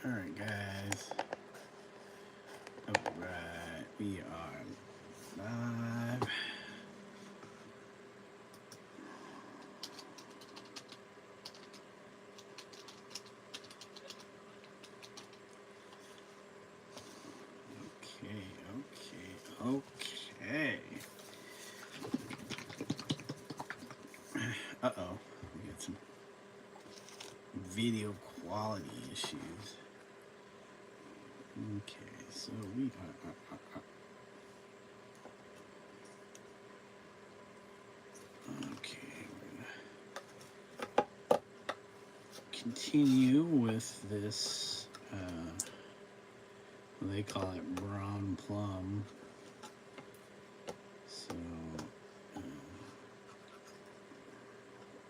Alright guys, alright, we are live. Okay. Uh-oh, we got some video quality issues. Okay, so we are okay, we're gonna continue with this they call it brown plum. So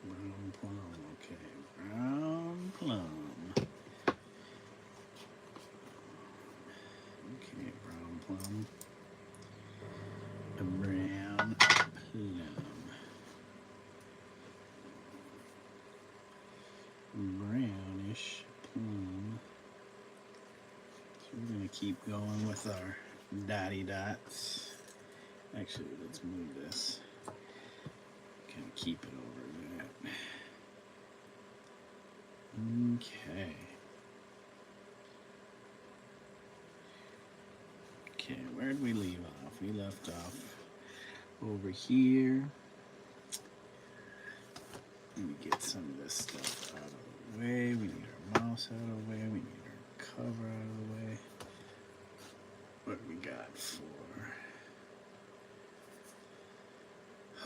brown plum, okay, brown plum. Okay, brown plum. A brown plum. Brownish plum. So we're going to keep going with our dotty dots. Actually, let's move this. Kind of keep it over that. Okay. Okay, where did we leave off? We left off over here. Let me get some of this stuff out of the way. We need our mouse out of the way. We need our cover out of the way. What do we got for?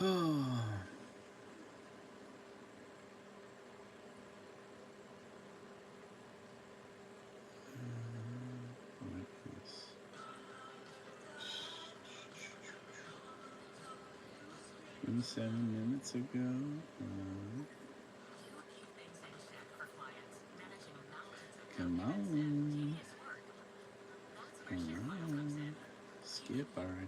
Oh. What is 27 minutes ago? Come on. Come on. Skip already.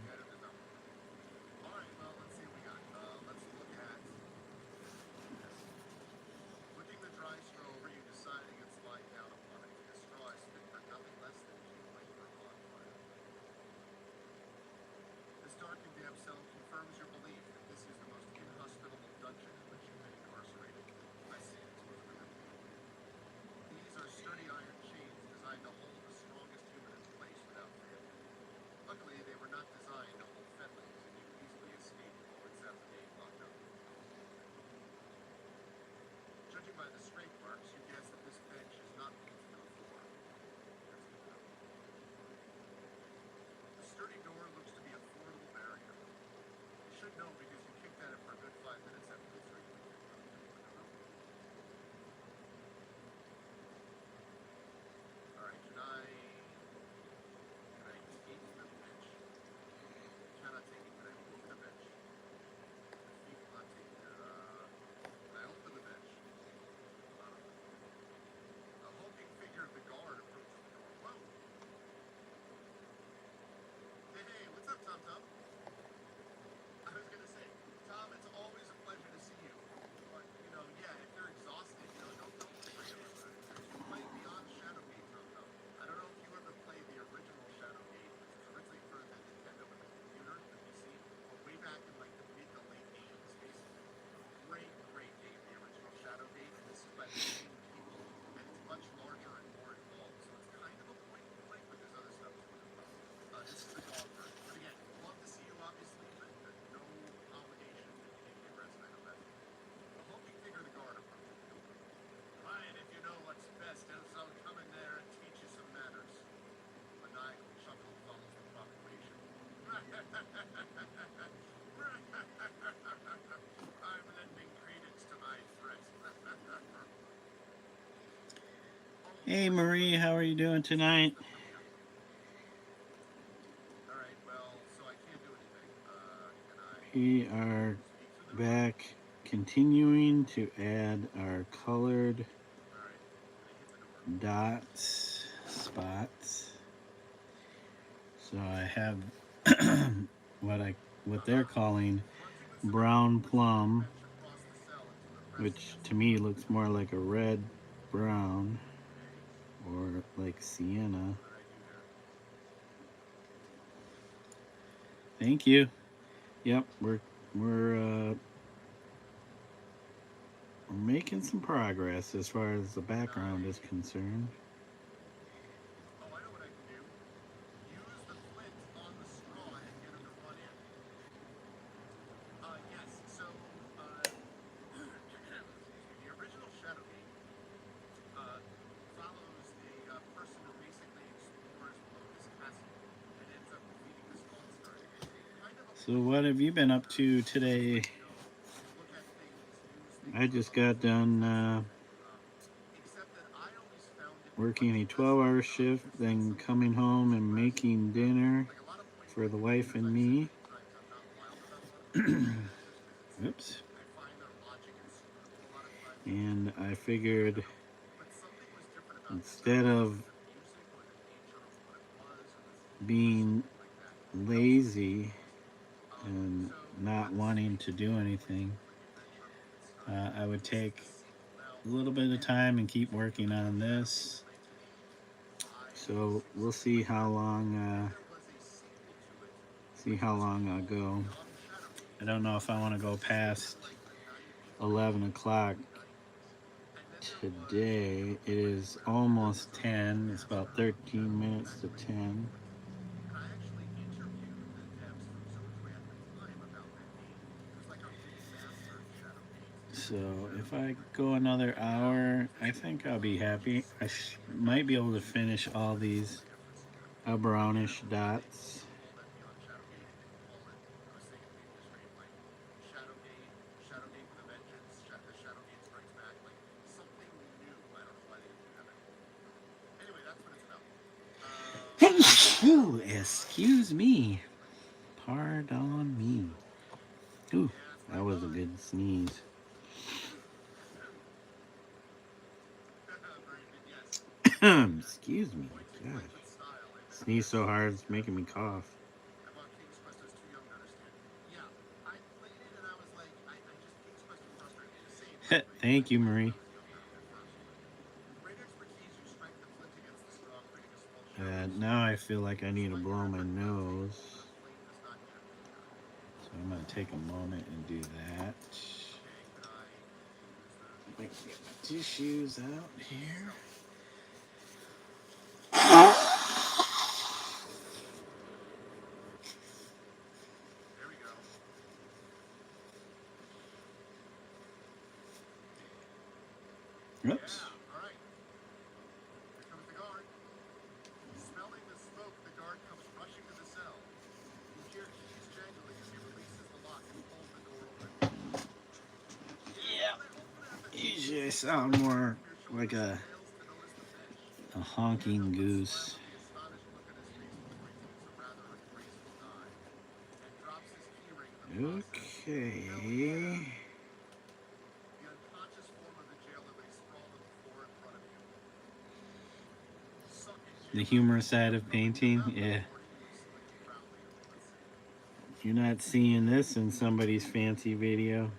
Hey Marie, how are you doing tonight? We are back continuing to add our colored dots, spots. So I have what they're calling brown plum, which to me looks more like a red brown or like sienna. Thank you. Yep, we're making some progress as far as the background is concerned. So what have you been up to today? I just got done working a 12-hour shift, then coming home and making dinner for the wife and me. Oops. And I figured instead of being lazy and not wanting to do anything, I would take a little bit of time and keep working on this. So we'll see how long I'll go. I don't know if I want to go past 11 o'clock today. It is almost 10. It's about 13 minutes to 10. So if I go another hour, I think I'll be happy. I might be able to finish all these brownish dots. Ooh, excuse me. Pardon me. Ooh, that was a good sneeze. Excuse me. Gosh. Sneeze so hard it's making me cough. Thank you, Marie. Now I feel like I need to blow my nose. So I'm going to take a moment and do that. I can get my tissues out here. Oops. Usually I sound more like a honking goose. Okay. The humorous side of painting, yeah. You're not seeing this in somebody's fancy video.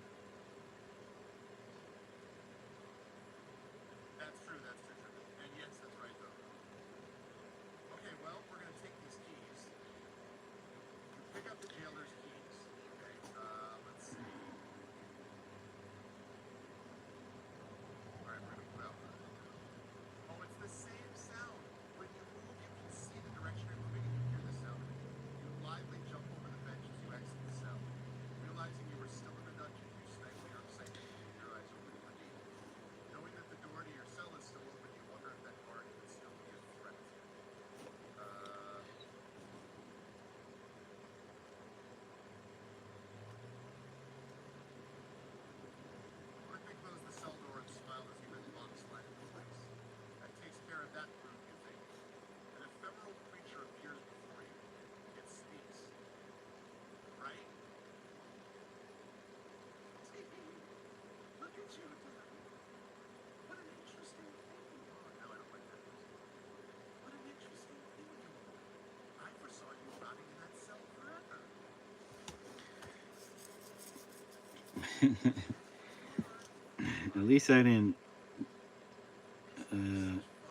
At least I didn't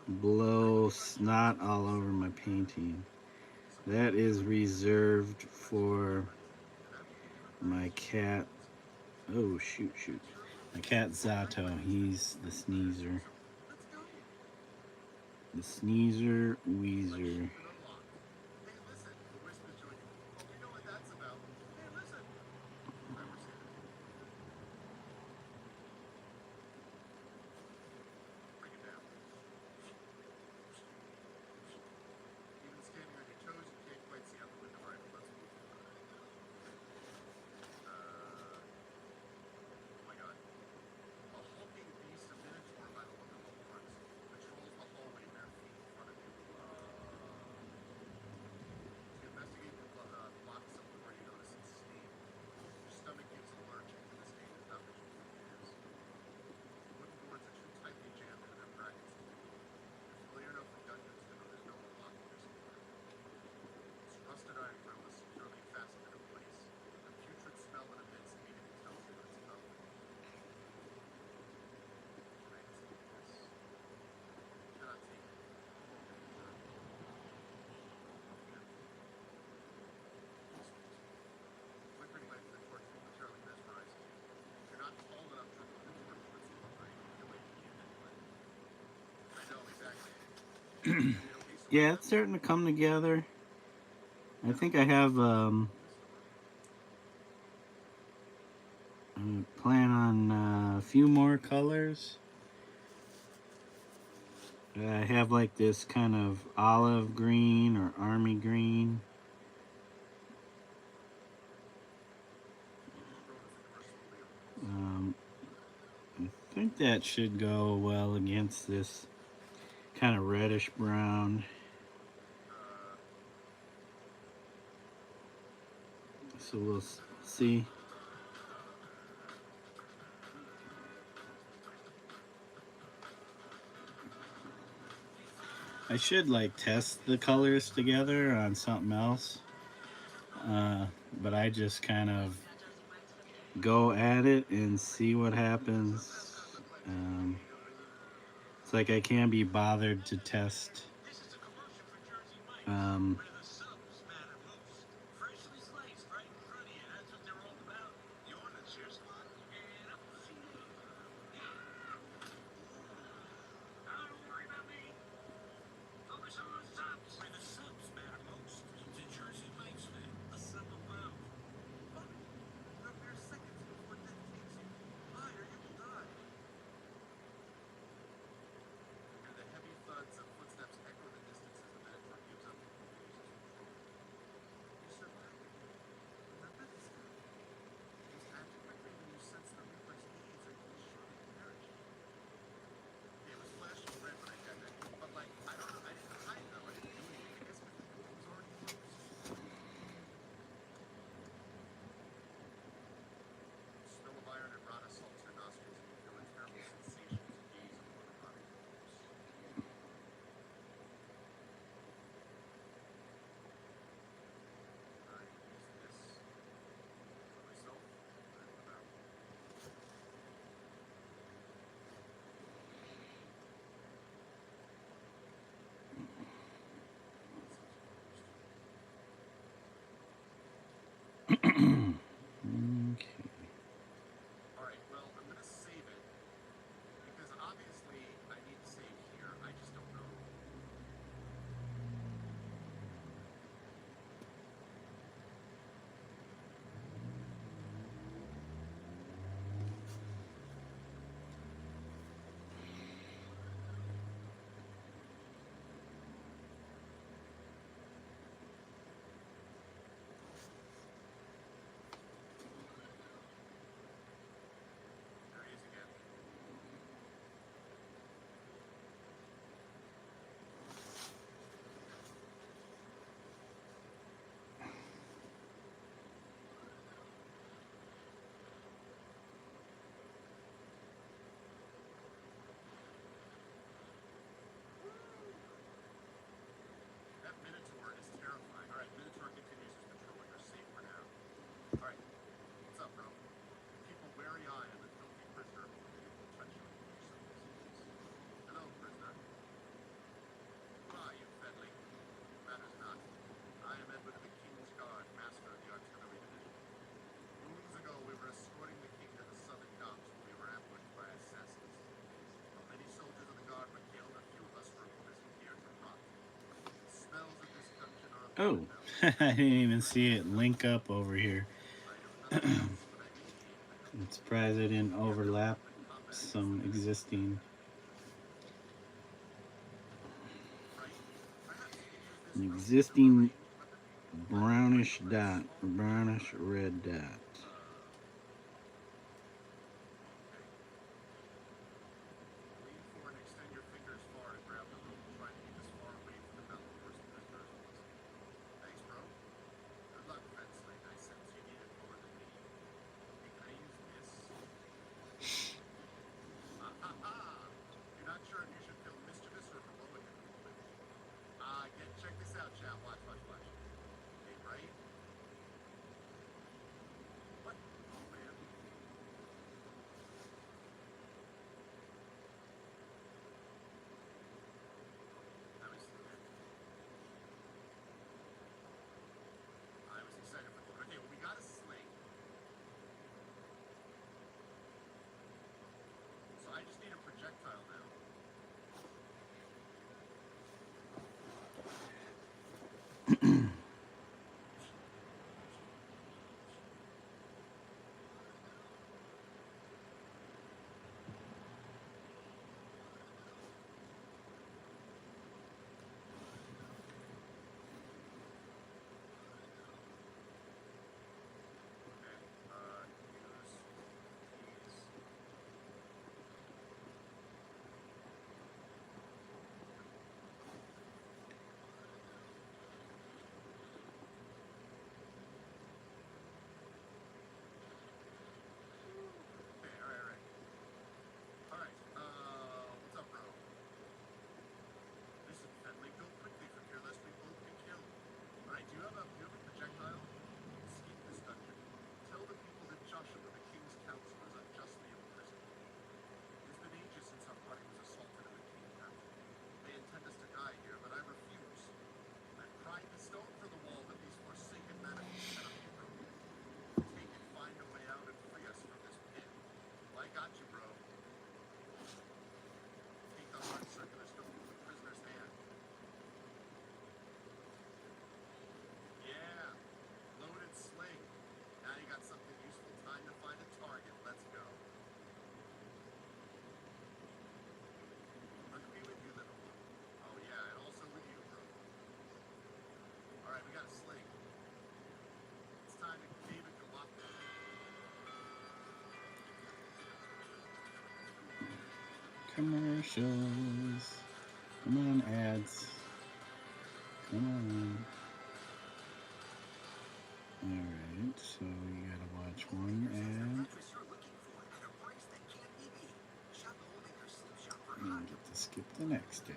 blow snot all over my painting. That is reserved for my cat. Oh, shoot, shoot. My cat Zato, he's the sneezer. The sneezer wheezer. Yeah, it's starting to come together. I think I have plan on a few more colors. I have like this kind of olive green or army green. I think that should go well against this kind of reddish brown. So we'll see. I should like test the colors together on something else, but I just kind of go at it and see what happens. It's like I can't be bothered to test um, Oh, I didn't even see it link up over here. I'm surprised I didn't overlap some existing brownish dot, brownish red dot. Commercials. Come on, ads. Come on. Alright, so you gotta watch one ad. And get to skip the next ad.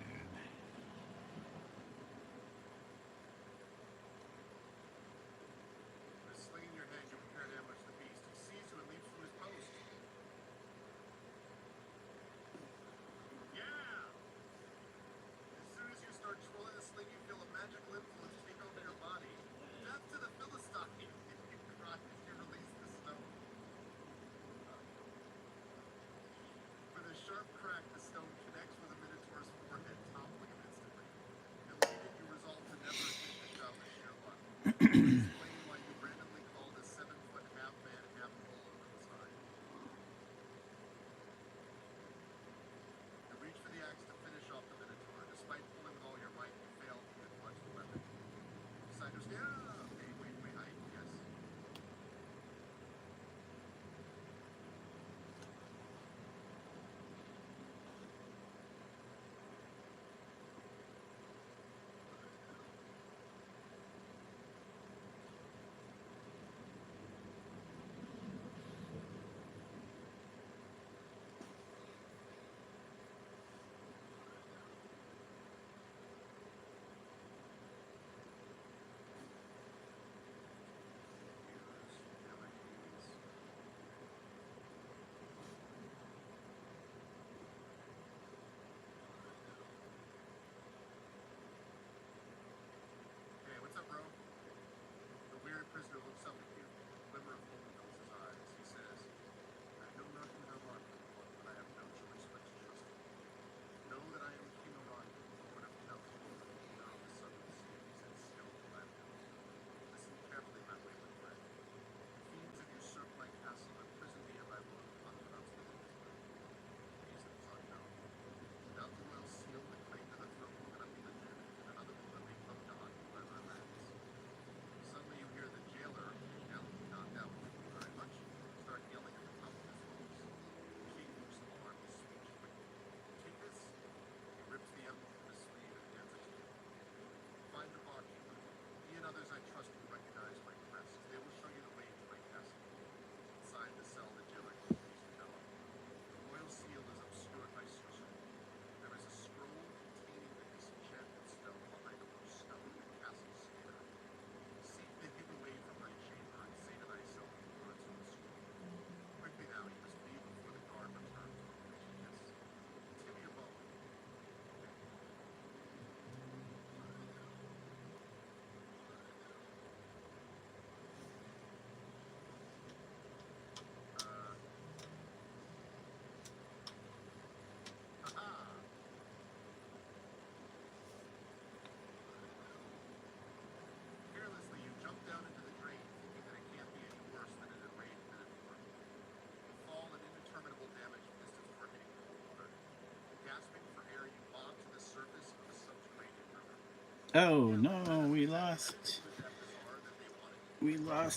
Oh no, we lost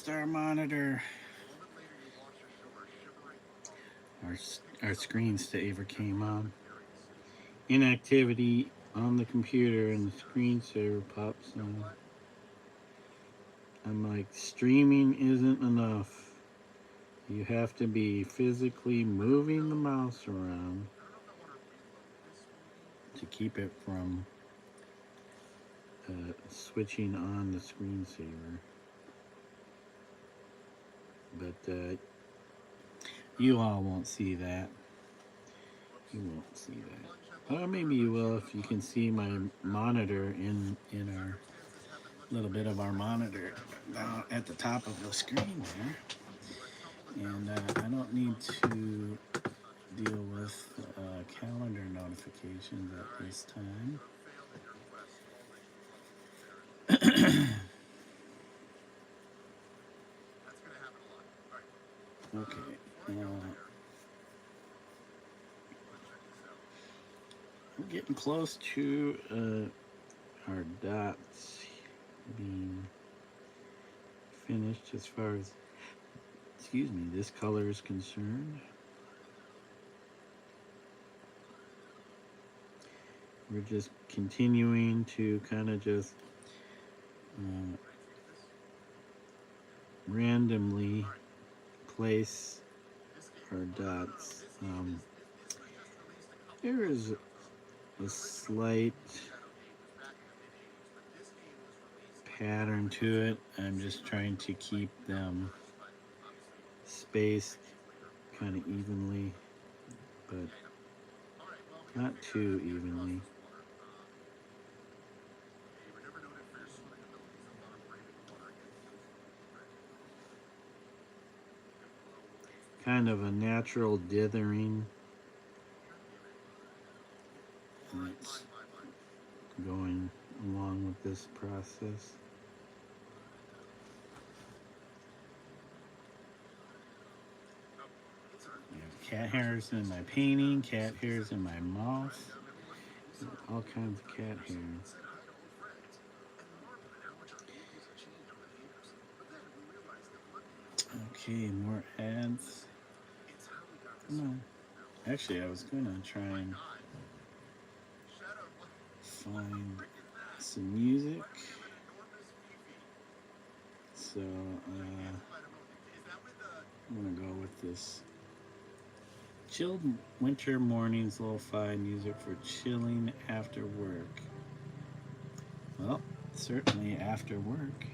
our monitor. Our screensaver came on. Inactivity on the computer and the screensaver pops on. I'm like, streaming isn't enough. You have to be physically moving the mouse around to keep it from switching on the screensaver. But you all won't see that. You won't see that. Or maybe you will if you can see my monitor in our little bit of our monitor down at the top of the screen there. And I don't need to deal with calendar notifications at this time. Okay. We're getting close to our dots being finished as far as, excuse me, this color is concerned. We're just continuing to kind of just randomly place our dots. There is a slight pattern to it. I'm just trying to keep them spaced kind of evenly, but not too evenly. Kind of a natural dithering that's going along with this process. Cat hairs in my painting, cat hairs in my mouth, all kinds of cat hairs. Okay, more ads. No, actually, I was gonna try and find some music. So I'm gonna go with this chilled winter mornings lo-fi music for chilling after work. Well, certainly after work.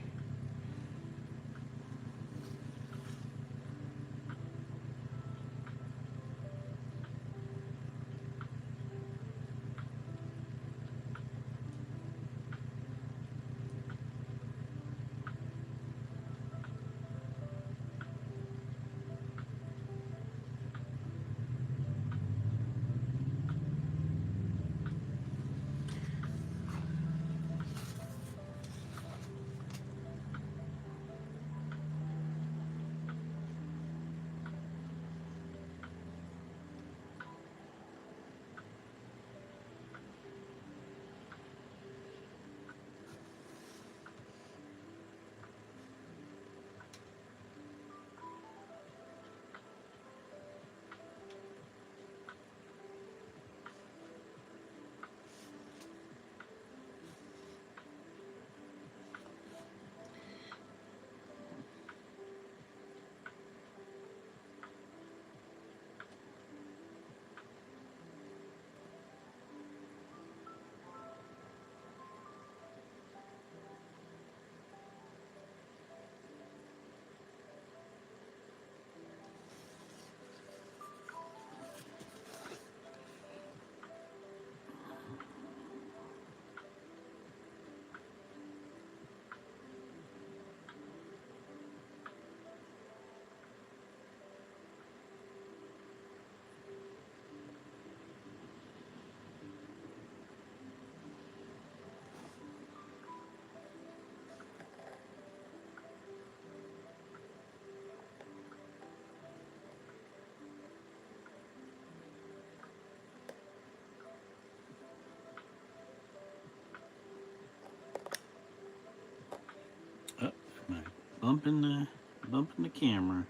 bumping the camera.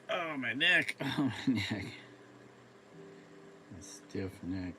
Oh, my neck. Oh, my neck. A stiff neck.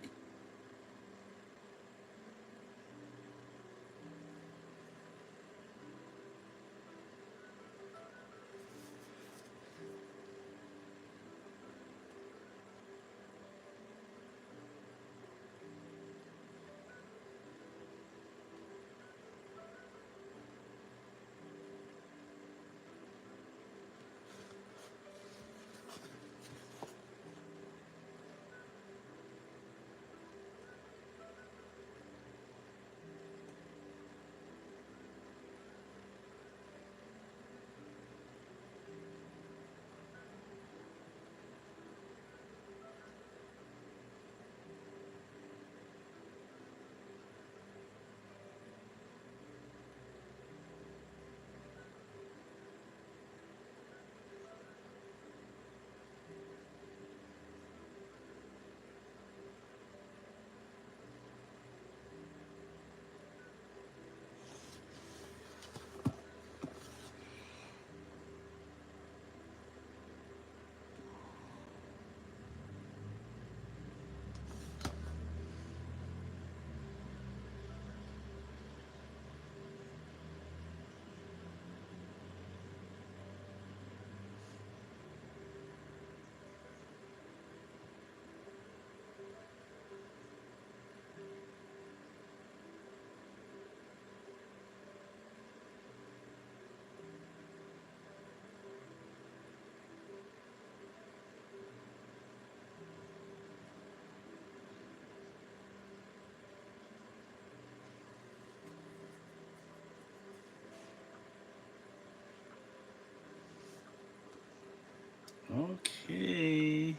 Okay.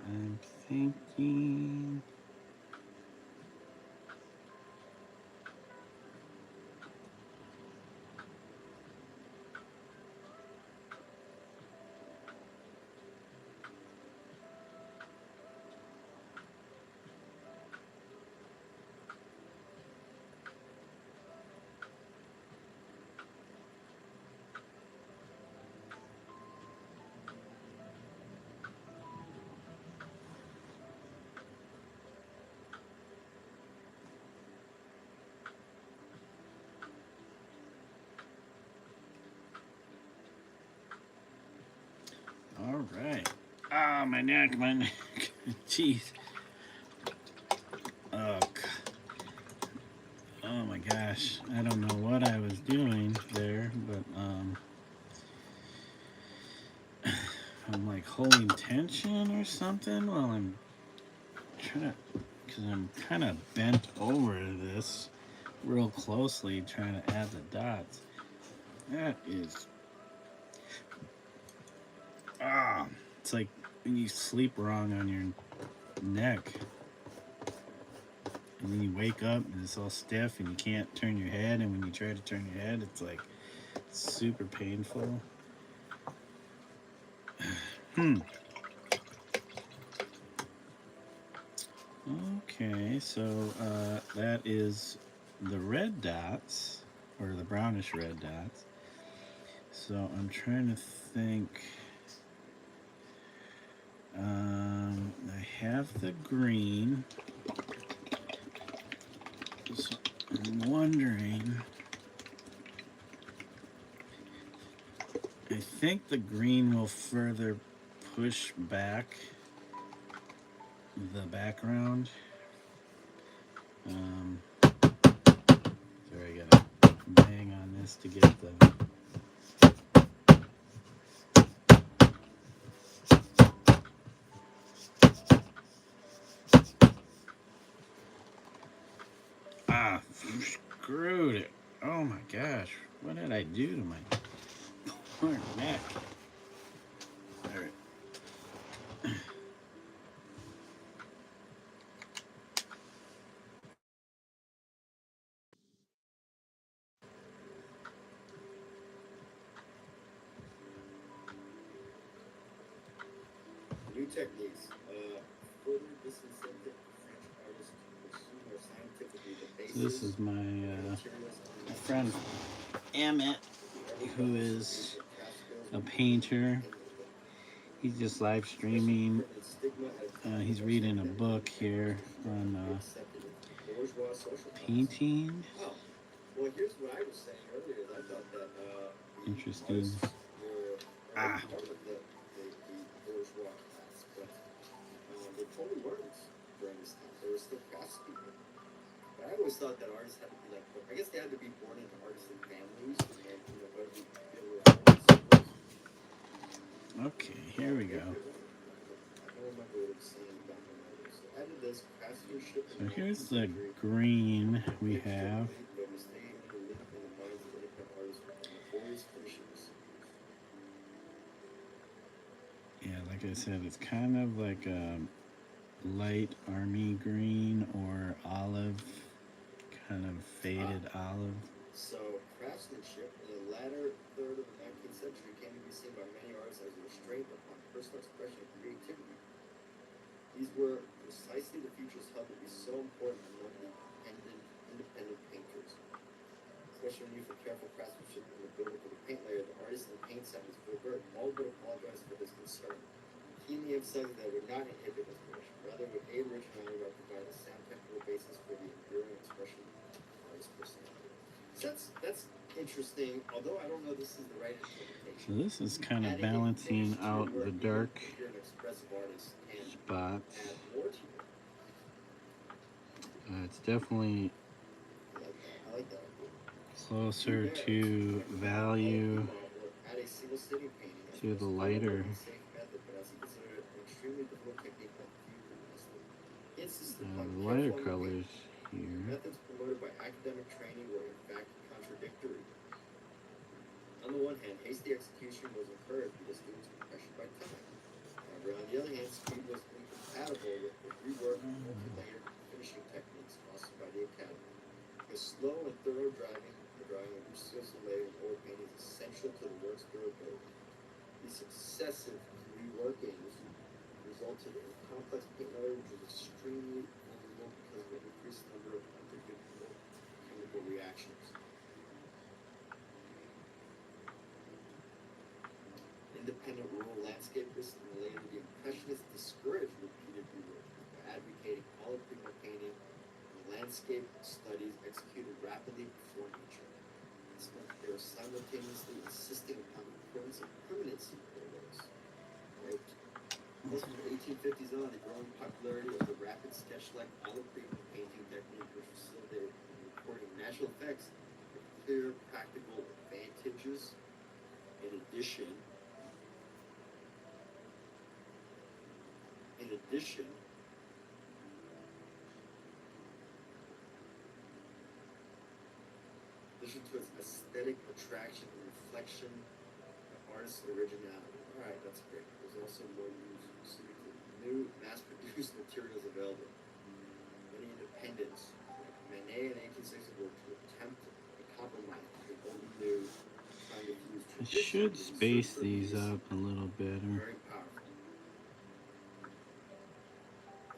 I'm thinking. All right. Ah, my neck, my neck. Jeez. Oh, oh my gosh. I don't know what I was doing there, but I'm like holding tension or something while I'm trying to, because I'm kind of bent over this real closely trying to add the dots. That is, it's like when you sleep wrong on your neck and then you wake up and it's all stiff and you can't turn your head, and when you try to turn your head it's like super painful. Okay, so that is the red dots, or the brownish red dots. So I'm trying to think. I have the green. So I'm wondering. I think the green will further push back the background. Sorry, I gotta bang on this to get the. Screwed it. Oh my gosh, what did I do to my poor neck? Alright. New techniques further disincentive French artists to pursue more scientifically the basis. So this is my friend Emmett, who is a painter. He's just live streaming. He's reading a book here on painting. Well, here's what I was saying earlier. I thought that interesting. Part of the bourgeois class, but they totally weren't during this time. They were still craftspeople. But I always thought that artists had to be like, I guess they had to be born into artisan families, and but they were. Okay, here we go. So here's the green we have. Yeah, like I said, it's kind of like a light army green or olive, kind of faded olive. So craftsmanship in the latter third of the 19th century came to be seen by many artists as a restraint upon personal expression and creativity. These were precisely the features held to be so important among the independent painters. Especially when you for careful craftsmanship in the building of the paint layer, the artist and paint samples Gilbert all but apologized for this concern. Keenly emphasized that it would not inhibit inspiration, rather would aid originality by providing a sound technical basis for the enduring expression of artist's personality. So that's interesting, although I don't know this is the right interpretation. So this is kind of balancing out the dark spots. It's definitely closer to value to the lighter colors here. Methods promoted by academic training were in fact contradictory. On the one hand, hasty execution was encouraged because students were pressured by time. However, on the other hand, speed was incompatible with the rework and multi-layered finishing techniques fostered by the academy. Because slow and thorough drawing of Lucius layer and oil painting is essential to the work's durability. These successive reworkings resulted in complex paint layer which was extremely vulnerable because of an increased number of unpredictable chemical reactions. Independent rural landscapists and later the Impressionists discouraged repeated reworking by advocating olive prima painting and landscape studies executed rapidly before nature. They were simultaneously insisting upon the importance of permanency of their works. Right? This from the 1850s on, the growing popularity of the rapid sketch-like olive prima painting technique, which facilitated recording natural effects with clear, practical advantages. In addition, to its aesthetic attraction and reflection of artist's originality. Alright, that's great. There's also more new mass-produced materials available. Many independents, like Manet in 1860, were to attempt a compromise between old and new, trying to fuse I tradition should with space research these release. up a little better. Very powerful.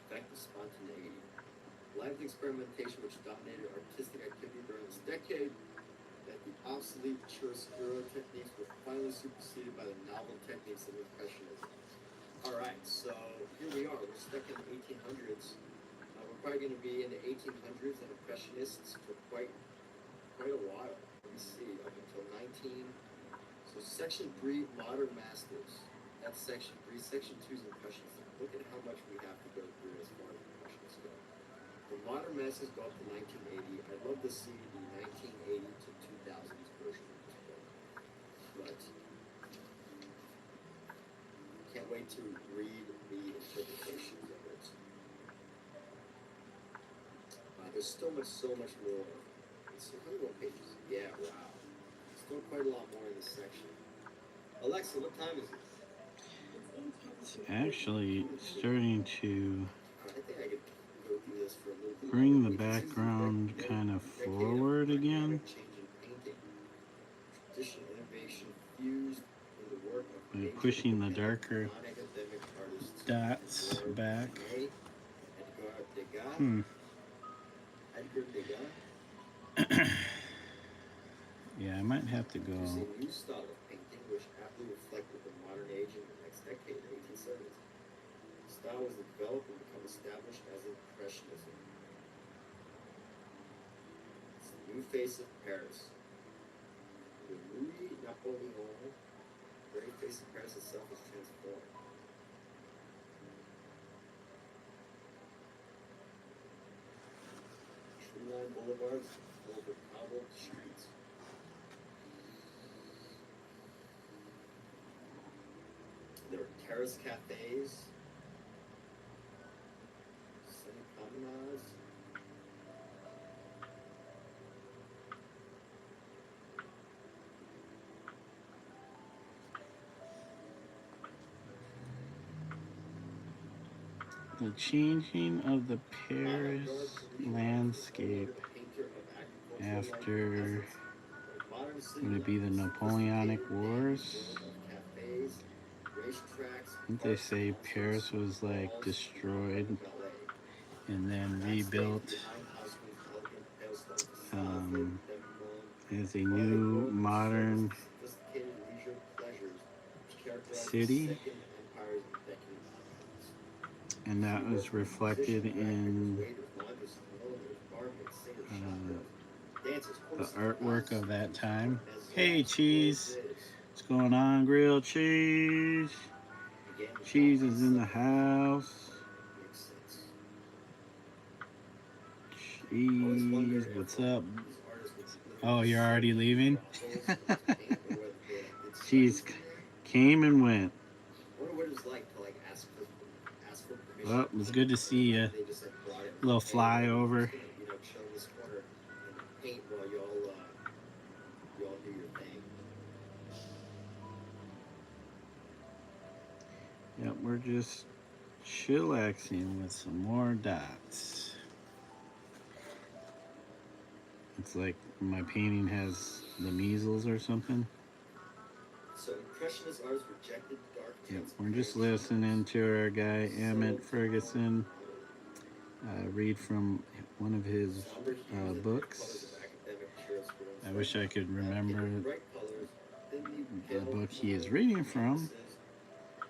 Effect of spontaneity. Lively experimentation which dominated artistic activity during this decade, that the obsolete chiaroscuro techniques were finally superseded by the novel techniques of Impressionism. Alright, so here we are. We're stuck in the 1800s. We're probably going to be in the 1800s and Impressionists for quite a while. Let me see, up until 19. So section 3, Modern Masters. That's section 3. Section 2 is Impressionism. Look at how much we have to go through as far as Impressionists go. The Modern Masters go up to 1980. I'd love to see the 1980 to 2000s version of this book. But can't wait to read the interpretations of it. There's so much more. Let's see, how many more pages? Yeah, wow. Still quite a lot more in this section. Alexa, what time is it? It's actually starting to I think I could go through this for a little bit. bring the background kind of forward again. Tradition, innovation fused in the work of By pushing the darker dots back. Edgar Degas. Yeah, I might have to go. There's a new style of painting which aptly reflected the modern age in the next decade, the 1870s. The style was developed and become established as Impressionism. It's the new face of Paris. The Louis Napoleon, the very face of Paris itself is transformed. Tree-lined boulevards full of cobbled streets. There were terrace cafes, semi-promenades. The changing of the Paris landscape after, would it be the Napoleonic Wars? Didn't they say Paris was like destroyed and then rebuilt as a new modern city? And that was reflected in the artwork of that time. Hey, Cheese! What's going on, Grilled Cheese? Cheese is in the house. Cheese, what's up? Oh, you're already leaving? Cheese came and went. Well, it was good to see you. A little flyover. Yep, we're just chillaxing with some more dots. It's like my painting has the measles or something. So Impressionist artists rejected dark Yep, we're just transparency. listening to our guy Emmett So, Ferguson read from one of his somber hues and rich colors of books. academic jurisprudence. I wish I could remember Advocated bright colors, thinly the pale book he is blue reading from. canvases,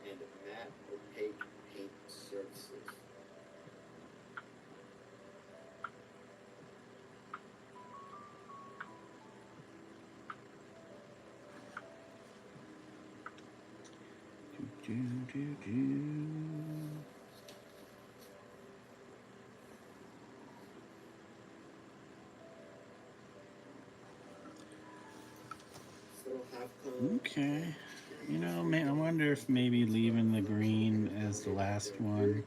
and matte opaque paint surfaces. Do, do, do. Subtle half tone. Okay. You know, man, I wonder if maybe leaving the green as the last one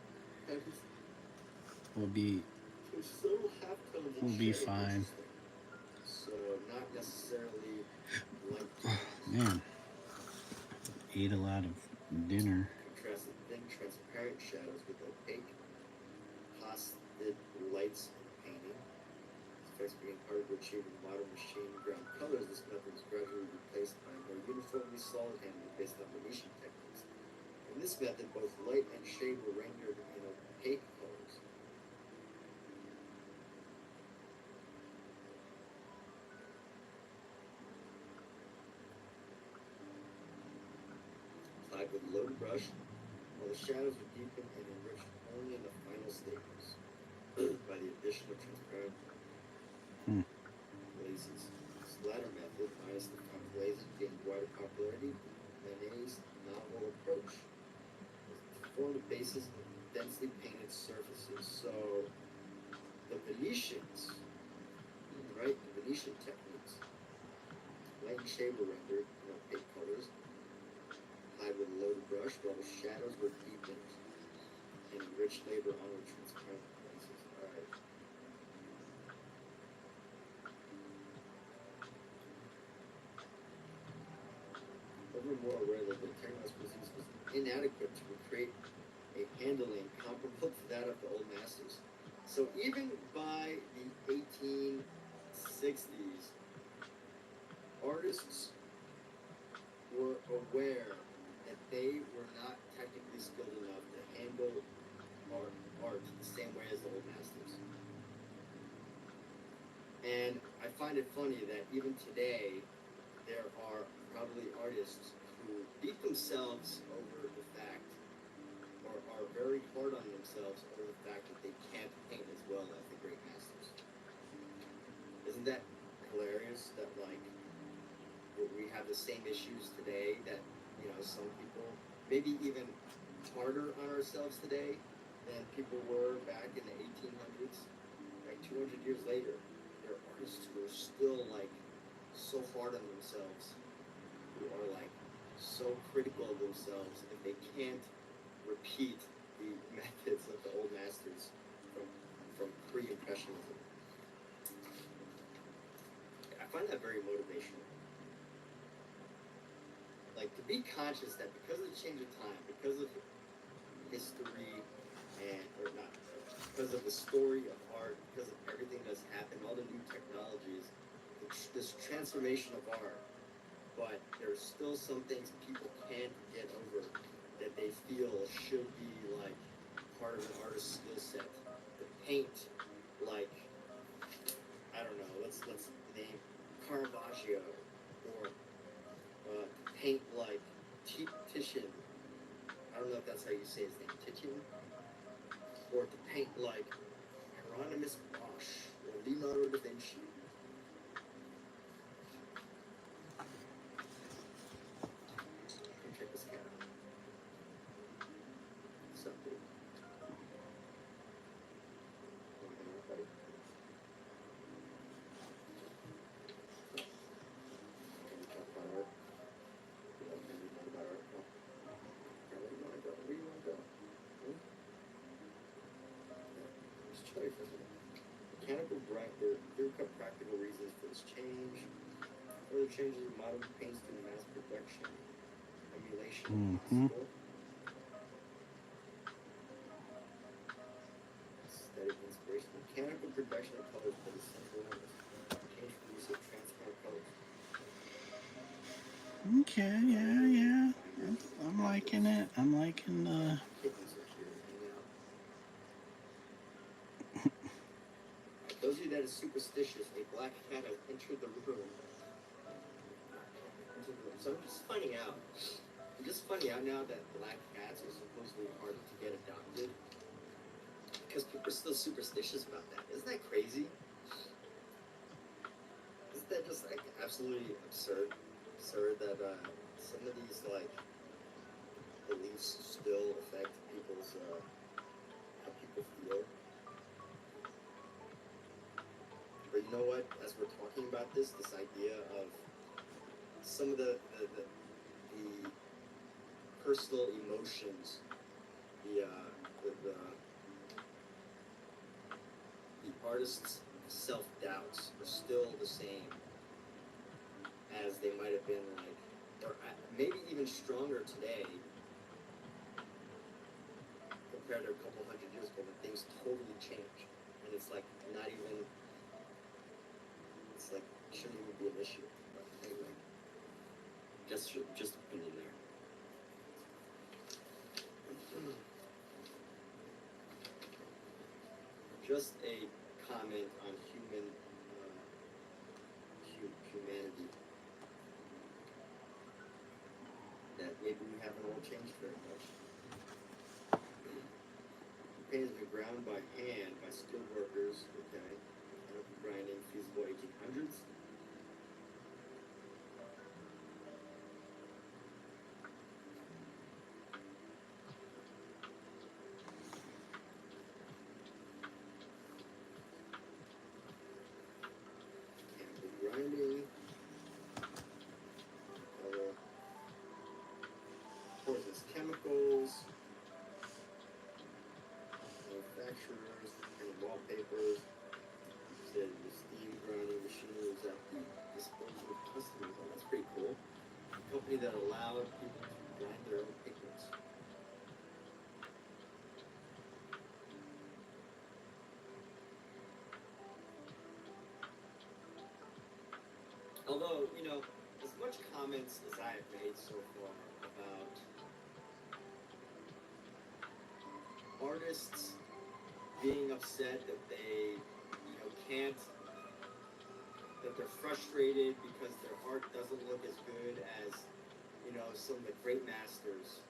will be Subtle half tones and shadows, fine. so not necessarily light Man, ate a lot of dinner. contrasted thin transparent shadows with opaque posted lights in painting. These effects being harder to achieve in modern machine ground colors. This method is gradually replaced by a more uniformly solid handling based on Venetian techniques. In this method, both light and shade were rendered in opaque colors. Applied with loaded brush, while the shadows were deepened and enriched only in the final stages by the addition of transparent glazes. This latter method, minus the front glazes, gained wider popularity. Manet's novel approach was to form the basis of densely painted surfaces. So the Venetians, right? The Venetian techniques, light and shade were rendered in opaque colors, applied with a loaded brush, while the shadows were deepened and enriched labor on the transparent glazes. All right. Ever more aware that the technical expertise was inadequate to recreate a handling comparable to that of the old masters. So even by the 1860s, artists were aware that they were not technically skilled enough to handle art the same way as the old masters. And I find it funny that even today, there are probably artists who beat themselves over the fact, or are very hard on themselves over the fact that they can't paint as well as the great masters. Isn't that hilarious that, like, we have the same issues today that, you know, some people, maybe even harder on ourselves today than people were back in the 1800s? Like 200 years later, there are artists who are still, like, so hard on themselves, who are, like, so critical of themselves if they can't repeat the methods of the old masters from pre-impressionism. I find that very motivational. Like, to be conscious that because of the change of time, because of history, because of the story of art, because of everything that's happened, all the new technologies, this transformation of art, but there's still some things people can't get over that they feel should be, like, part of an artist's skill set. To paint, like, I don't know, let's name Caravaggio, or paint like Titian. I don't know if that's how you say his name, Titian, or to paint like Hieronymus Bosch or Leonardo da Vinci. Come check this cat out. What's up, dude? Buddy? Can we talk about art? Can we talk about art? Oh. Where do you want to go? Where do you want to go? Let's try for a minute. Mechanical clear-cut practical reasons for this change. Further changes in modern paints to mass production. Emulation possible. mechanical production of colors for the central limits. Change for use of transparent colors. Okay, yeah. I'm liking it. I'm liking the. Kittens are here hanging out. Those of you that are superstitious, a black cat has entered the room. So I'm just finding out. Now that black cats are supposedly hard to get adopted. Because people are still superstitious about that. Isn't that crazy? Isn't that just like absolutely absurd? Absurd that some of these like beliefs still affect people's how people feel. But you know what? As we're talking about this idea of some of the personal emotions, the artist's self-doubts are still the same as they might have been like, or maybe even stronger today compared to a couple hundred years ago when things totally changed. And it's like not even, it's like, shouldn't even be an issue. But anyway, just opinion there. Just a comment on humanity that maybe we haven't all changed very much. Paint has been ground by hand by skilled workers. Okay, mechanical grinding feasible 1800s. Grinding, poisonous chemicals, manufacturers, and wallpapers. Said the steam grinding machinery was at the disposal of customers. Oh, that's pretty cool. A company that allowed people to grind their own pigments. Although, you know, as much comments as I have made so far about artists being upset that they, you know, can't, that they're frustrated because their art doesn't look as good as, you know, some of the great masters,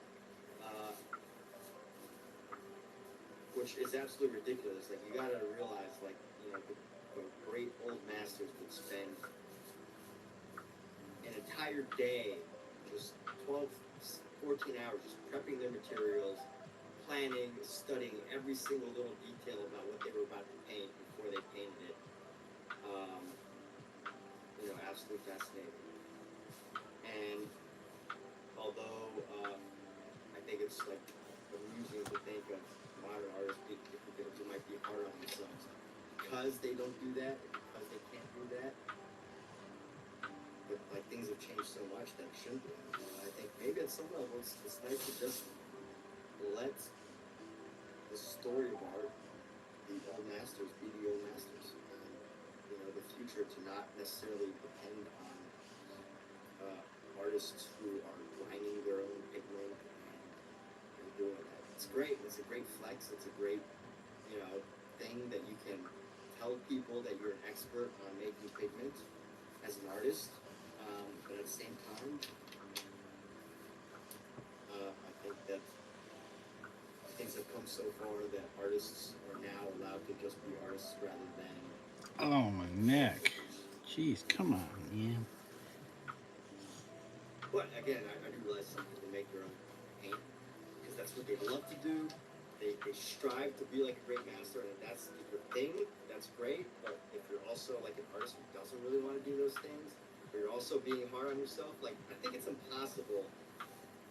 which is absolutely ridiculous. Like, you gotta realize, like, you know, the great old masters would spend an entire day, just 12, 14 hours, just prepping their materials, planning, studying every single little detail about what they were about to paint before they painted it. You know, absolutely fascinating. And although I think it's like amusing to think of modern artists who might be hard on themselves because they don't do that, because they can't do that. But like things have changed so much that it shouldn't be. I think maybe at some level it's nice to just let the story of art, the old masters, be the old masters. And, you know, the future to not necessarily depend on artists who are grinding their own pigment and doing that. It's great. It's a great flex. It's a great, you know, thing that you can tell people that you're an expert on making pigment as an artist. But at the same time, I think that things have come so far that artists are now allowed to just be artists rather than. Oh, my neck. Jeez, come on, man. But again, I do realize some people make their own paint because that's what they love to do. They strive to be like a great master, and if that's your thing, that's great. But if you're also like an artist who doesn't really want to do those things, or you're also being hard on yourself, like I think it's impossible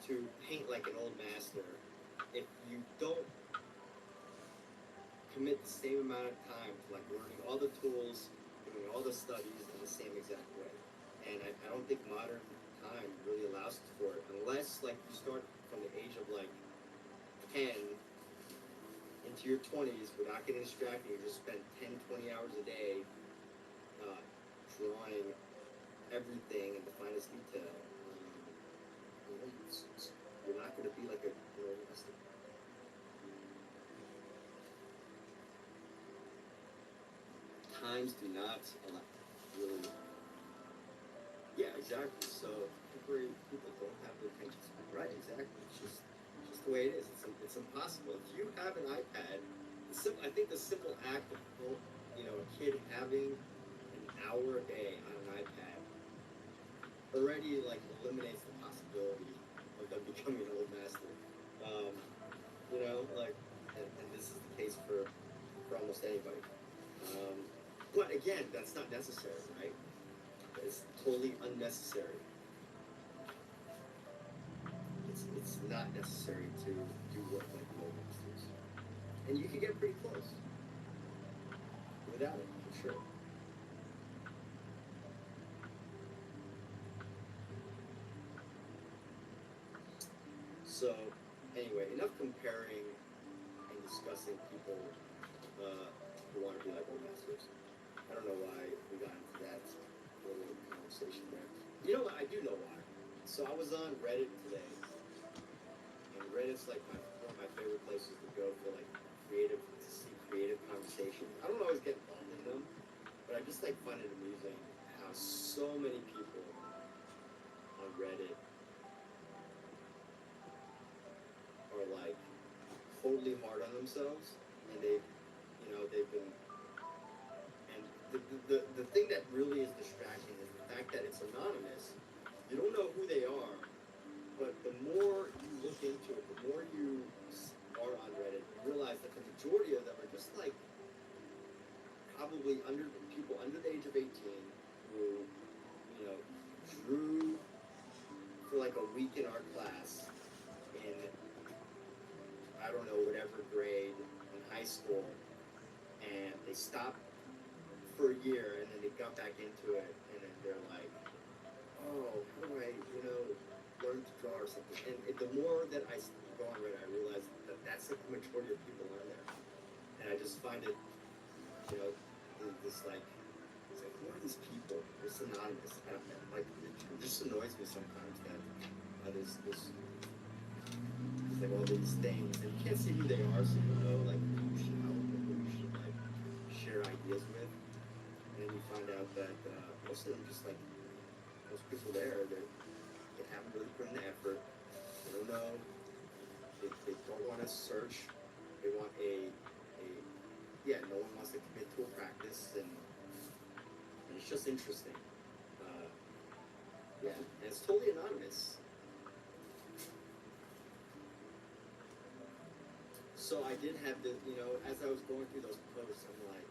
to paint like an old master if you don't commit the same amount of time to like learning all the tools, doing all the studies in the same exact way. And I don't think modern time really allows for it unless like you start from the age of like 10 in into your 20s without getting distracted. You just spend 10, 20 hours a day drawing everything in the finest detail. You're not going to be like a artist. Times do not allow, really. Yeah, exactly. So temporary people don't have the attention span. Right, exactly. It's just the way it is. It's impossible. If you have an iPad, I think the simple act of a kid having an hour a day on an iPad already like eliminates the possibility of them becoming an old master. And this is the case for almost anybody. But again, that's not necessary, right? It's totally unnecessary. It's not necessary to do work like the old masters. And you can get pretty close without it, for sure. So, anyway, enough comparing and discussing people who want to be like old masters. I don't know why we got into that little conversation there. You know what? I do know why. So I was on Reddit today, and Reddit's like one of my favorite places to go for like creative conversations. I don't always get involved in them, but I just like find it amusing how so many people on Reddit are like totally hard on themselves, and they've been, and the thing that really is distracting is the fact that it's anonymous. You don't know who they are, but the more you look into it, the more you are on Reddit, you realize that the majority of them are just like probably people under the age of 18 who drew for like a week in our class in, I don't know, whatever grade in high school, and they stopped for a year, and then they got back into it, and then they're like, oh, how do I, learn to draw or something? And the more that I go on Reddit, I realize that that's like the majority of people on there, and I just find it, this like, it's like, who are these people? It's anonymous. Like, it just annoys me sometimes that there's like all these things, and you can't see who they are, so you know like who you should help and who you should like share ideas with. And then you find out that most of them just like most people there, they haven't really put in the effort. They don't know. They don't want to search. They want no one wants to commit to a practice, and it's just interesting. And it's totally anonymous. So I did have as I was going through those posts, I'm like,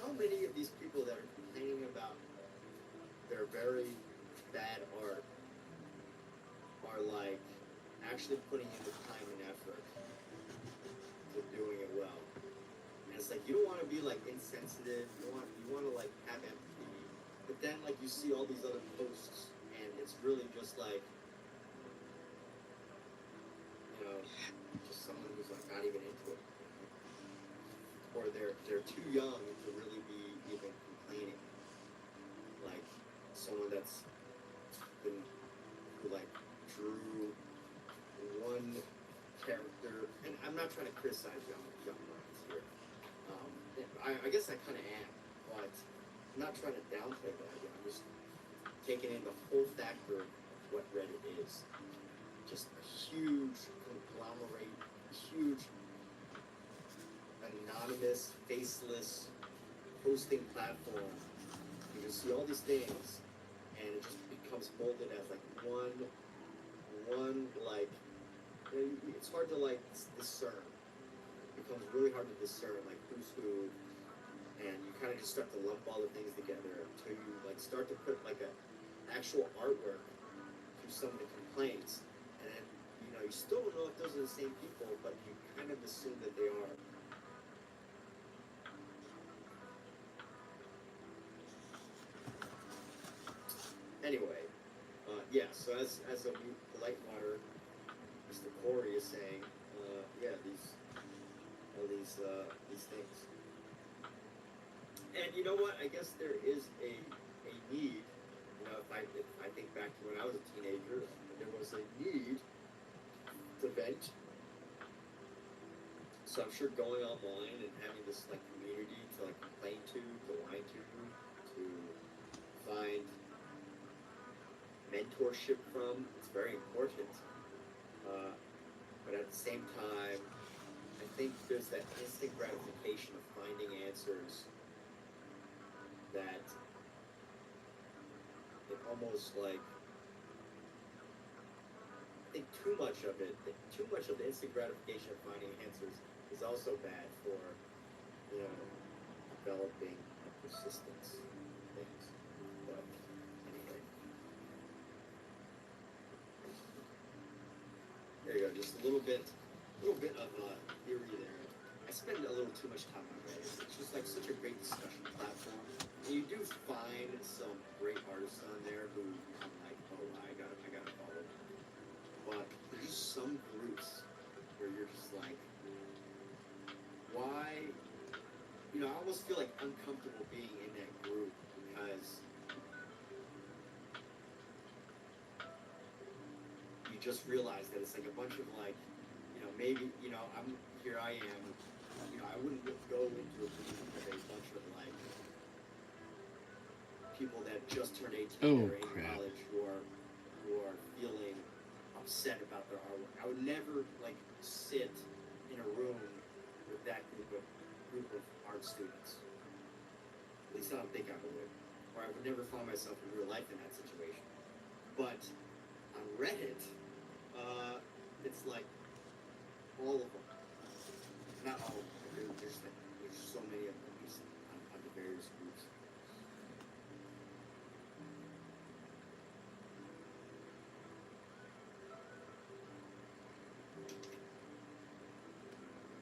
how many of these people that are complaining about their very bad art are like actually putting in the time and effort to doing it well? And it's like, you don't want to be like insensitive, you want to like have empathy, but then like you see all these other posts, and it's really just like, just someone who's like not even into it, or they're too young to really be even complaining. Like someone that's who like drew one character, and I'm not trying to criticize young minds here. I guess I kind of am, but I'm not trying to downplay that idea. I'm just taking in the whole factor of what Reddit is. Just a huge conglomerate, huge anonymous, faceless posting platform. You can see all these things, and it just becomes molded as like one like, it's hard to like discern. It becomes really hard to discern like who's who, and you kind of just start to lump all the things together until you like start to put like an actual artwork to some of the complaints, and then you still don't know if those are the same people, but you kind of assume that they are. Anyway, so as a polite water, Mr. Corey is saying, all these things. And you know what? I guess there is a need. You know, if I think back to when I was a teenager, there was a need to vent. So I'm sure going online and having this like community to like complain to whine to find mentorship from, it's very important. But at the same time, I think there's that instant gratification of finding answers that it almost like, I think too much of the instant gratification of finding answers is also bad for, you know, developing persistence things. But anyway. There you go, just a little bit of theory there. I spend a little too much time on Reddit. It's just like such a great discussion platform. And you do find some great artists on there who I'm like, oh, I gotta follow. But there's just some groups where you're just like, why? You know, I almost feel like uncomfortable being in that group because you just realize that it's like a bunch of like, you know, maybe, you know, here I am, you know, I wouldn't go into a group with a bunch of like people that just turned 18 or in college who are feeling upset about their artwork. I would never like sit in a room with that group of art students. At least I don't think I would. Or I would never find myself in real life in that situation. But on Reddit, it's like all of them. Not all of them. There's so many of them on the various groups.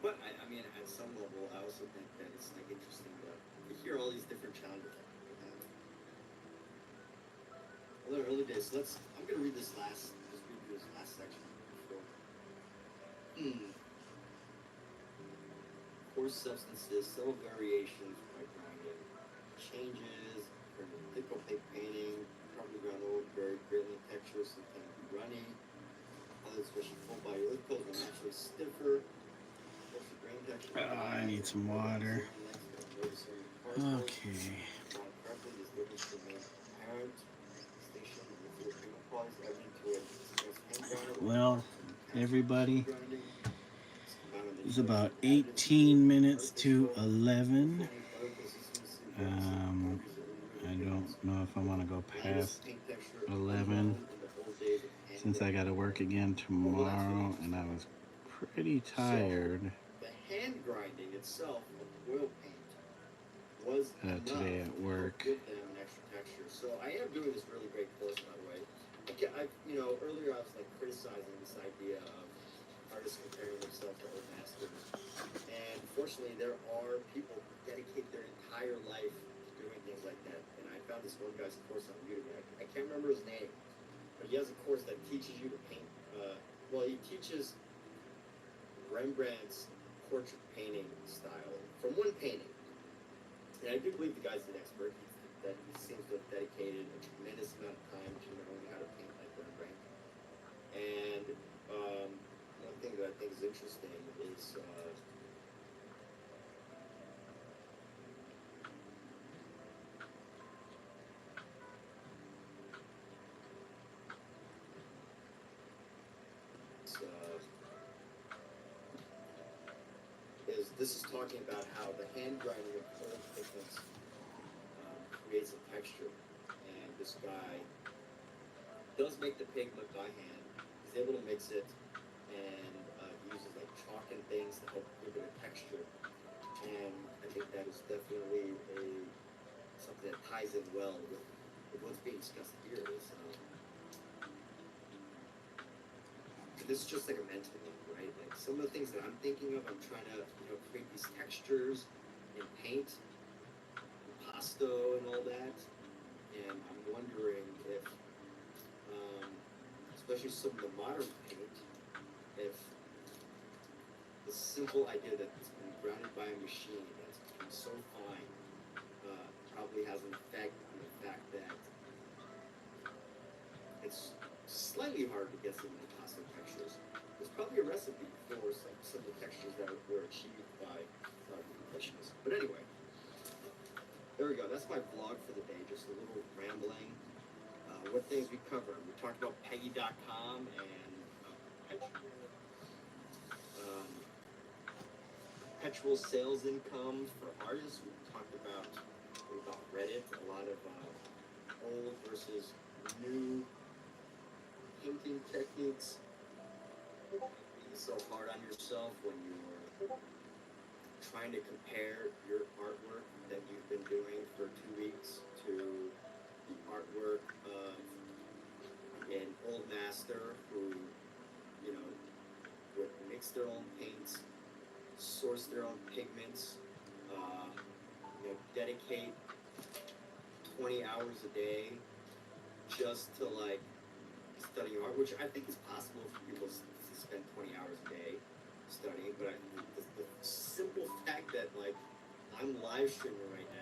But I mean, at some level, I also think that it's like interesting to hear all these different challenges that people have. Well, they're early days. So I'm gonna read this last section. Coarse substances, subtle variations, white grinding, changes, thick opaque painting, probably ground old, very greatly in texture, sometimes runny. Other especially full body lip coat are naturally stiffer. I need some water. Okay. Well, everybody, it's about 18 minutes to 11. I don't know if I want to go past 11 since I got to work again tomorrow and I was pretty tired. The hand grinding itself of oil paint was today at work. To give them an extra texture. So I am doing this really great course, by the way. You know, earlier I was like criticizing this idea of artists comparing themselves to old masters, and fortunately there are people who dedicate their entire life to doing things like that. And I found this one guy's course on Udemy. I can't remember his name, but he has a course that teaches you to paint. He teaches Rembrandt's portrait painting style from one painting. And I do believe the guy's an expert. That he seems to have dedicated a tremendous amount of time to knowing how to paint like Rembrandt. And one thing that I think is interesting is this is talking about how the hand grinding of oil pigments creates a texture, and this guy does make the pigment by hand. He's able to mix it, and uses like chalk and things to help give it a texture. And I think that is definitely something that ties in well with what's being discussed here. This is just like a mental thing, right? Like some of the things that I'm thinking of, I'm trying to create these textures in paint, pasto, and all that. And I'm wondering if, especially some of the modern paint, if the simple idea that it's been grounded by a machine that's become so fine, probably has an effect on the fact that it's slightly harder to get some of the plastic textures. There's probably a recipe for some of the textures that were achieved by impressionists. But anyway, there we go. That's my vlog for the day. Just a little rambling. What things we covered. We talked about Peggy.com and perpetual sales income for artists. We talked about Reddit. A lot of old versus new painting techniques. Being so hard on yourself when you're trying to compare your artwork that you've been doing for 2 weeks to the artwork of an old master who, you know, would mix their own paints, source their own pigments, you know, dedicate 20 hours a day just to like studying art, which I think is possible for people to spend 20 hours a day studying, but the simple fact that like I'm live streaming right now,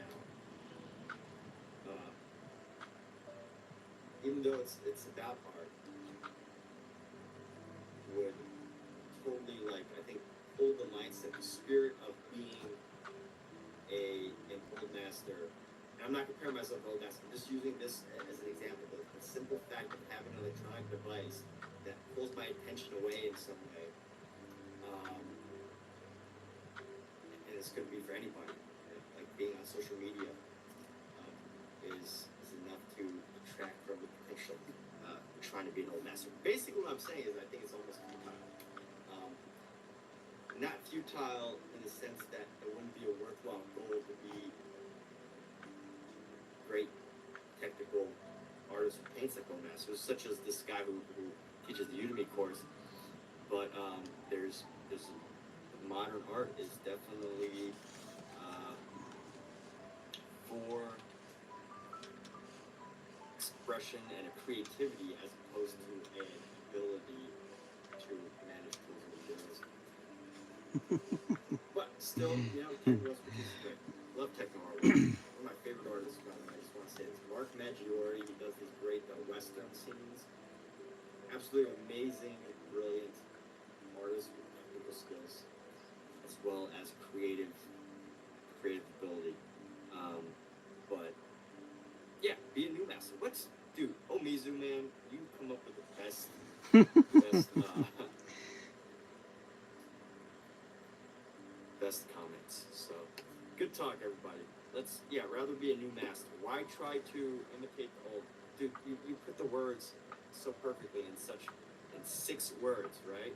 even though it's about art, would totally like I think hold the mindset, the spirit of being an old master. And I'm not comparing myself to old master. I'm just using this as an example. The simple fact of having an electronic device that pulls my attention away in some way. And it's going to be for anybody. Like being on social media is enough to detract from the potential trying to be an old master. Basically, what I'm saying is I think it's almost futile. Not futile in the sense that it wouldn't be a worthwhile goal to be great technical artists who paints like old masters, such as this guy who teaches the Udemy course. But there's modern art is definitely for expression and a creativity as opposed to an ability to manage tools and materials. But still, you know, techno art, which is great. Love techno art. One of my favorite artists, by the way, I just want to say it's Mark Maggiore. He does these great Western scenes. Absolutely amazing, brilliant artist with technical skills as well as creative ability. But yeah, be a new master. Dude, Omizu, man, you come up with the best best comments. So good talk, everybody. Rather be a new master. Why try to imitate the old? Dude, you put the words so perfectly in 6 words, right?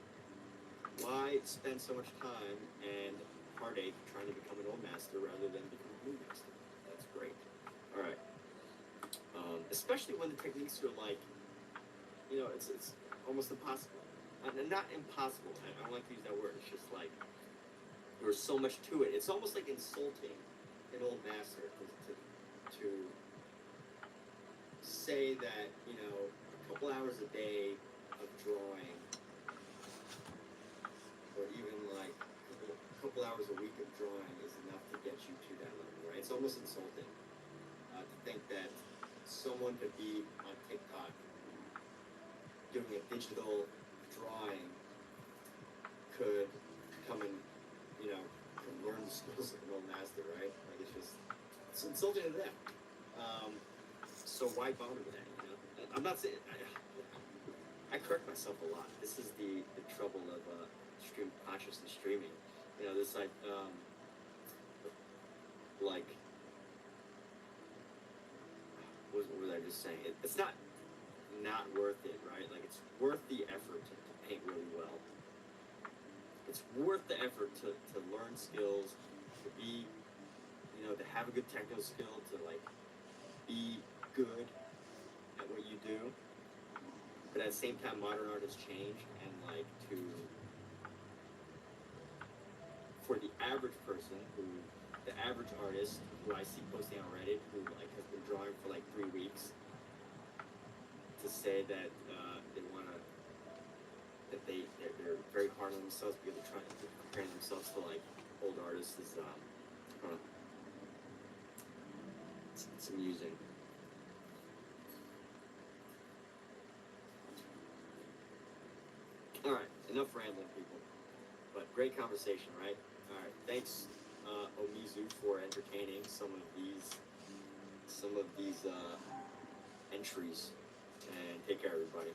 Why spend so much time and heartache trying to become an old master rather than become a new master? That's great. All right. Especially when the techniques are like, you know, it's almost impossible. Not impossible. I don't like to use that word. It's just like there's so much to it. It's almost like insulting an old master to say that, you know, a couple hours a day of drawing, or even like a couple hours a week of drawing is enough to get you to that level, right? It's almost insulting to think that someone could be on TikTok doing a digital drawing could come and, you know, learn the skills of an old master, right? Like it's insulting to them. So why bother with that? You know, I'm not saying I correct myself a lot. This is the trouble of stream consciousness streaming. You know, this like what was I just saying? It's not worth it, right? Like it's worth the effort to paint really well. It's worth the effort to learn skills, to be, you know, to have a good technical skill, to like be good at what you do. But at the same time, modern art has changed, and like for the average person, the average artist who I see posting on Reddit, who like has been drawing for like 3 weeks, to say that they're very hard on themselves because they're trying to compare themselves to like old artists is it's amusing. All right, enough rambling, people. But great conversation, right? All right, thanks, Omizu, for entertaining some of these entries, and take care, everybody.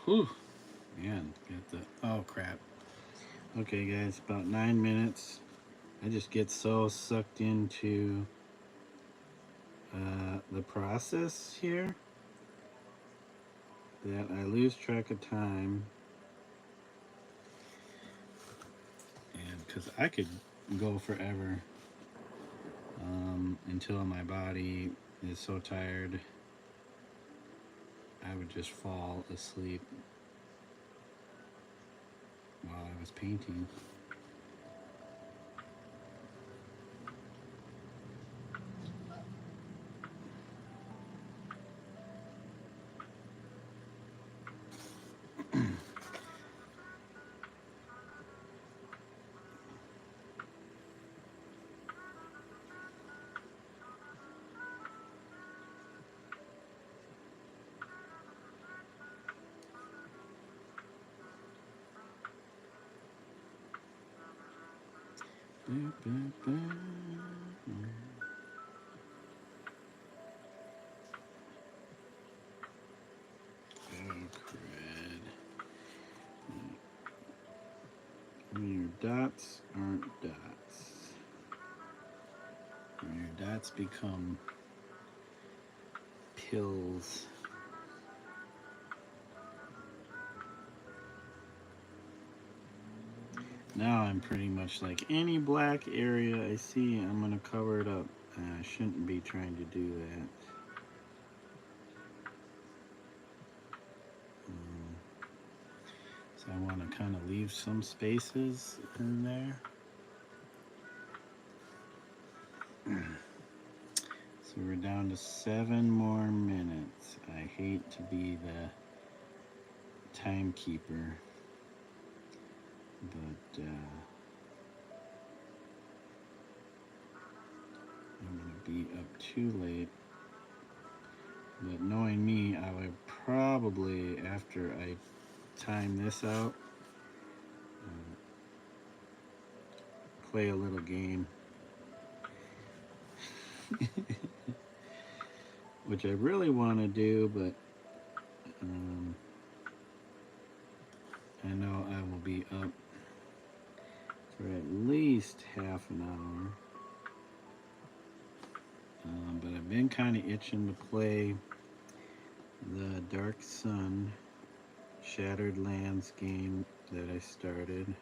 Whew. Man, get the, oh crap. Okay guys, about 9 minutes. I just get so sucked into the process here that I lose track of time. And because I could go forever until my body is so tired I would just fall asleep while I was painting. Your dots aren't dots. Your dots become pills. Now I'm pretty much like any black area I see, I'm going to cover it up. I shouldn't be trying to do that. So I want to kind of leave some spaces in there. So we're down to 7 more minutes. I hate to be the timekeeper, but I'm going to be up too late. But knowing me, I would probably, after I time this out, play a little game. Which I really want to do, but I know I will be up for at least half an hour. But I've been kind of itching to play the Dark Sun Shattered Lands game that I started.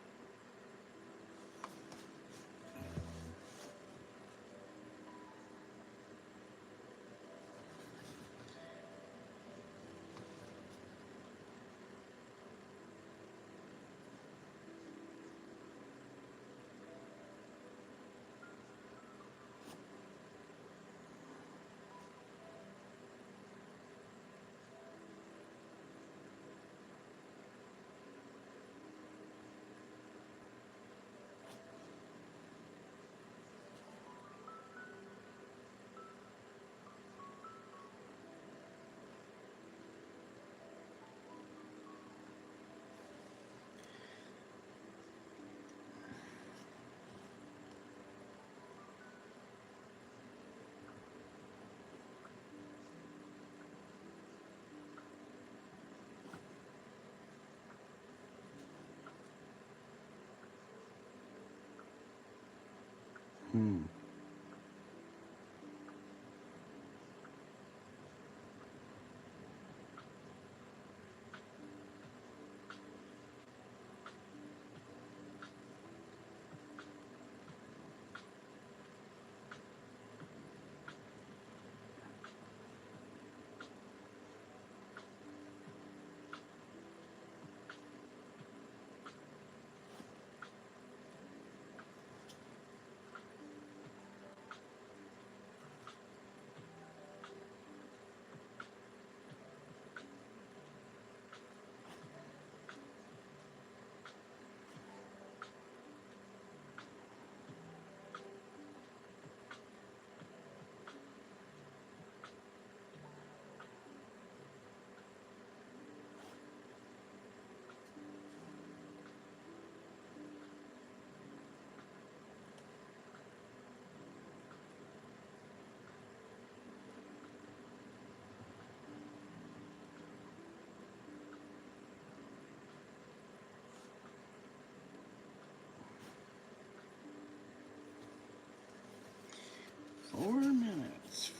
4 minutes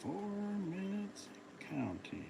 counting.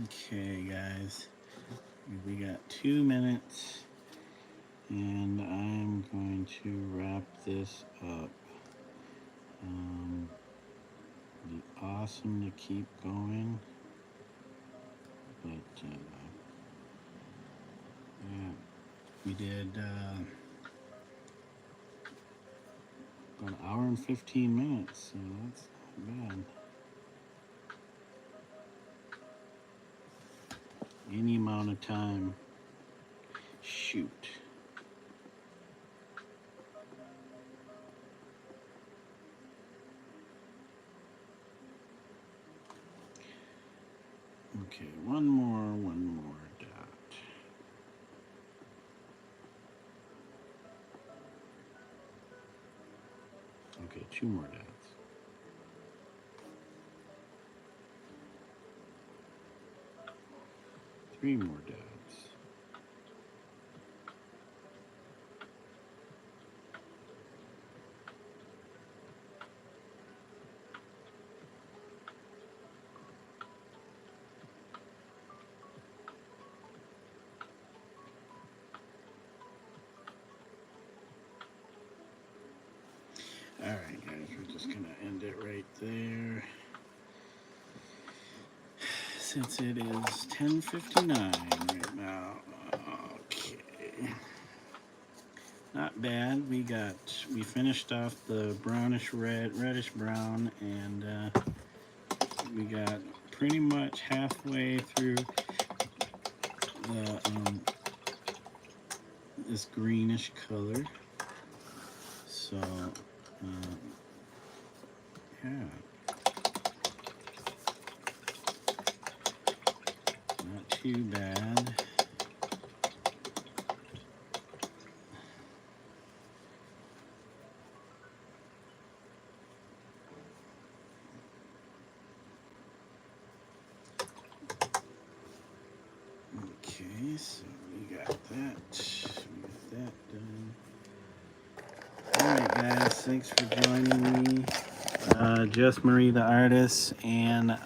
Okay, guys, we got 2 minutes, and I'm going to wrap this up. Be awesome to keep going, but yeah, we did an hour and 15 minutes, so that's not bad. Any amount of time. Shoot. Okay, one more dot. Okay, 2 more dots. 3 more dots. Alright guys, we're just gonna end it right there. Since it is 10:59 right now. Okay. Not bad. We finished off the brownish red, reddish brown, and we got pretty much halfway through the this greenish color. So yeah, not too bad. Okay, so we got that. We done. Alright guys, thanks for joining me. Just Marie the artist and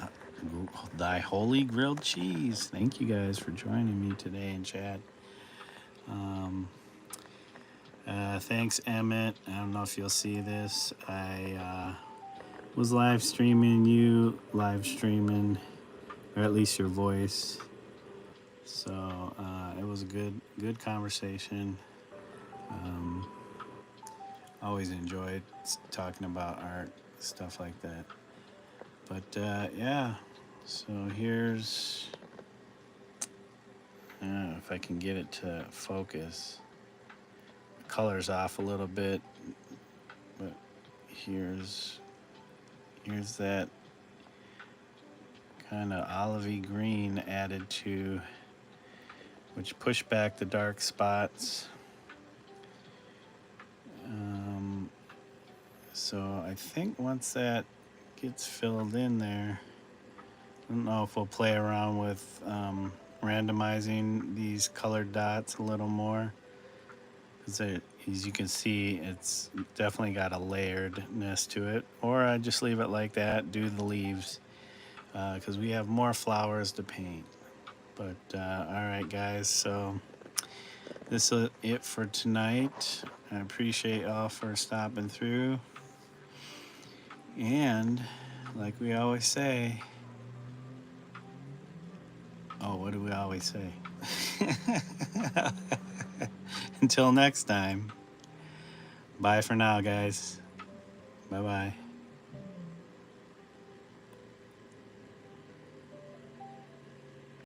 Thy Holy Grilled Cheese. Thank you guys for joining me today in chat. Thanks Emmett. I don't know if you'll see this. I was live streaming you, live streaming, or at least your voice. So it was a good conversation. Always enjoyed talking about art, stuff like that. But yeah, so here's, I don't know if I can get it to focus. The color's off a little bit, but here's that kind of olivey green added to, which push back the dark spots. So I think once that gets filled in there, I don't know if we'll play around with randomizing these colored dots a little more, because as you can see, it's definitely got a layeredness to it. Or I just leave it like that, do the leaves, because we have more flowers to paint. But all right guys, so this is it for tonight. I appreciate y'all for stopping through. And like we always say, oh, what do we always say? Until next time, bye for now, guys. Bye-bye.